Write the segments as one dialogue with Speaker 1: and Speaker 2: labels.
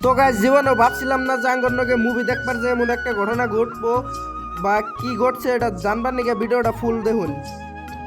Speaker 1: তো গাইস জীবনেও ভাবছিলাম না যে আঙ্গরনকে মুভি দেখবার যে এমন একটা ঘটনা ঘটবো বা কি ঘটছে এটা জানবার নিকে ভিডিওটা ফুল দেখুন।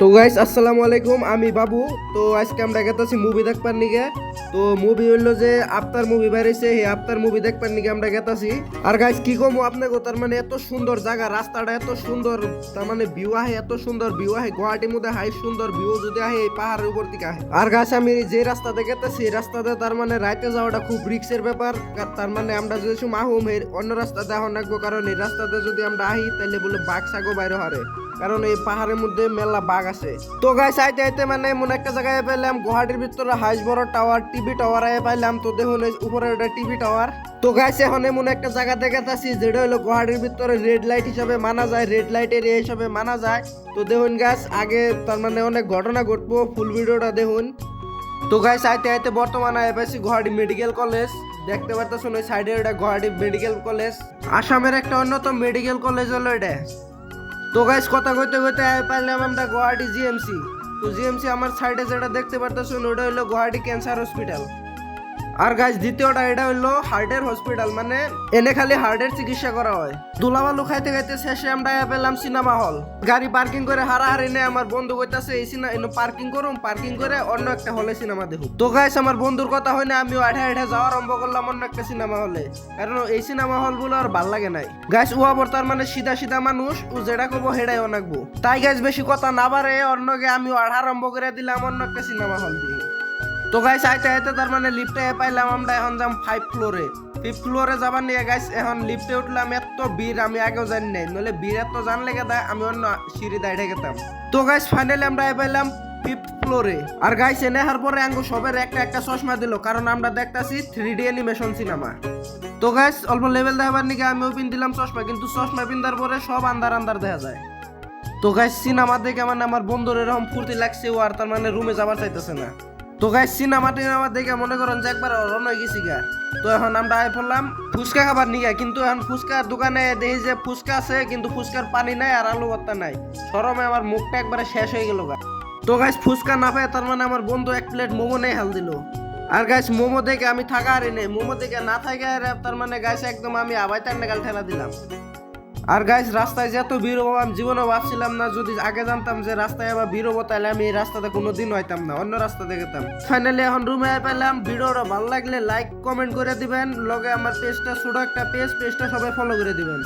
Speaker 1: তো গাইস আসসালামু আলাইকুম, আমি বাবু। তো আজকে আমরা গেতাছি মুভি দেখবার নিকে। তো মুভি হইলো যে আফতার মুভি বেরিয়েছে, এই আফতার মুভি দেখবার নিকে আমরা গেতাছি। আর গাইস কি কমো আপনাকে, তার মানে এত সুন্দর জায়গা, রাস্তাটা এত সুন্দর, তার মানে ভিউ আহে, এত সুন্দর ভিউ আহে গুয়াহাটির মধ্যে, হাই সুন্দর ভিউ যদি আহে এই পাহাড়ের উপর থেকে আহে। আর গাইস আমি যে রাস্তাতে গেতাছি এই রাস্তাতে তার মানে রাইতে যাওয়াটা খুব রিস্কের ব্যাপার। তার মানে আমরা যদি মাহুম অন্য রাস্তাতে এখন রাখবো, কারণ এই রাস্তাতে যদি আমরা আহি তাহলে বলে বাঘ সাগো বাইরে হারে, কারণ এই পাহাড়ের মধ্যে মেলা বাঘ আছে। তো গাইস আইতে আইতে মানে এমন একটা জায়গায় পাইলাম গুয়াহাটির ভিতরে হাইস বড় টাওয়ার, টিভি টাওয়ার পাইলাম। তো দেখুন উপরে ওটা টিভি টাওয়ার। তো গাইস এখন এমন একটা জায়গা দেখাতাছি যেটা হলো গুয়াহাটির ভিতরে রেড লাইট হিসাবে মানা যায়, রেড লাইট এরিয়া হিসাবে মানা যায়। তো দেখুন গাইস আগে তার মানে অনেক ঘটনা ঘটবো, ফুল ভিডিওটা দেখুন। তো গাইস আইতে আইতে বর্তমানে পাইছি গুয়াহাটি মেডিকেল কলেজ, দেখতে পারতেছেন ওই সাইডে ওটা গুয়াহাটি মেডিকেল কলেজ, আসামের একটা অন্যতম মেডিকেল কলেজ হলো এটা। তো গাইস কথা কইতে কইতে পাইলাম আমরা গুয়াহাটি জিএমসি। তো জিএমসি আমার সাইডে যেটা দেখতে পারতেছেন ওটা হলো গুয়াহাটি ক্যান্সার হসপিটাল। আর গাইস দ্বিতীয়টা এটা হলো হার্টের হসপিটাল, মানে এনে খালি হার্টের চিকিৎসা করা হয়। দুলাবালু খাইতে খাইতে শেষে আমরা পেলাম সিনেমা হল। গাড়ি পার্কিং করে হারাহারি নেই, আমার বন্ধু কইতাছে এই সিনেমা পার্কিং করুম, পার্কিং করে অন্য একটা হলে সিনেমা দেখুন। তো গাইস আমার বন্ধুর কথা হয় না, আমিও আঠা আঠা যাওয়া আরম্ভ করলাম অন্য একটা সিনেমা হলে, কারণ এই সিনেমা হল গুলো আর ভাল লাগে নাই। গাইস ও আবার তার মানে সিধা সিধা মানুষ, ও যেটা করবো হেডাই অনাকবো। তাই গাইস বেশি কথা না বাড়ে অন্যকে আমিও আঠা আরম্ভ করে দিলাম অন্য একটা সিনেমা হল দিয়ে। তো গাইস আইতে আইতে তার মানে লিফটে পাইলাম আমরা এখন যাম 5 ফ্লোরে। 5 ফ্লোরে যাবার নিয়ে গাইস এখন লিফটে উঠলাম, এত ভিড় আমি আগেও জানি নাই, নইলে ভিড় এত জানলে গেদা আমি অন্য সিঁড়ি দাঁড়িয়ে গেতাম। তো গাইস ফাইনালি আমরা পাইলাম 5th ফ্লোরে। আর গাইস এনে আসার পরে আঙ্গু সবের একটা একটা চশমা দিল, কারণ আমরা দেখতাছি 3D অ্যানিমেশন সিনেমা। তো গাইস অল্প লেভেল দেখাবার নিকে আমিও পিন্দিলাম চশমা, কিন্তু চশমা পিন্দার পরে সব আন্দার আন্দার দেখা যায়। তো গাইস সিনেমা দেখে মানে আমার বন্ধুর এরকম ফুর্তি লাগছে, ও আর তার মানে রুমে যাবার চাইতেছে না। তো গাইস সিনেমা টিনেমা দেখে মনে করেন যে একবার রন হয়ে গেছি গা। তো এখন আমরা আই পড়লাম ফুচকা খাবার নিয়ে, কিন্তু এখন ফুচকার দোকানে দেখি যে ফুচকা আছে কিন্তু ফুচকার পানি নাই আর আলু ভর্তা নাই, শরমে আমার মুখটা একবারে শেষ হয়ে গেল গা। তো গাইস ফুচকা না পায় তার মানে আমার বন্ধু এক প্লেট মোমো নেই হাল দিল। আর গাইস মোমো দেখে আমি থাকা হারি নেই, মোমো দেখে না থাকে তার মানে গাইস একদম আমি আবাই তার নাগাল ঠেলা দিলাম। আর গাইস রাস্তায় যে এত ভিড় হবো আমি জীবনেও ভাবছিলাম না, যদি আগে জানতাম যে রাস্তায় আবার ভিড় হবো তাহলে আমি এই রাস্তাতে কোনোদিন হইতাম না, অন্য রাস্তা দেখতাম। ফাইনালি এখন রুমে পেলাম। ভিডিওটা ভালো লাগলে লাইক কমেন্ট করে দিবেন, লগে আমার পেজটা ছোট একটা পেজটা সবাই ফলো করে দিবেন।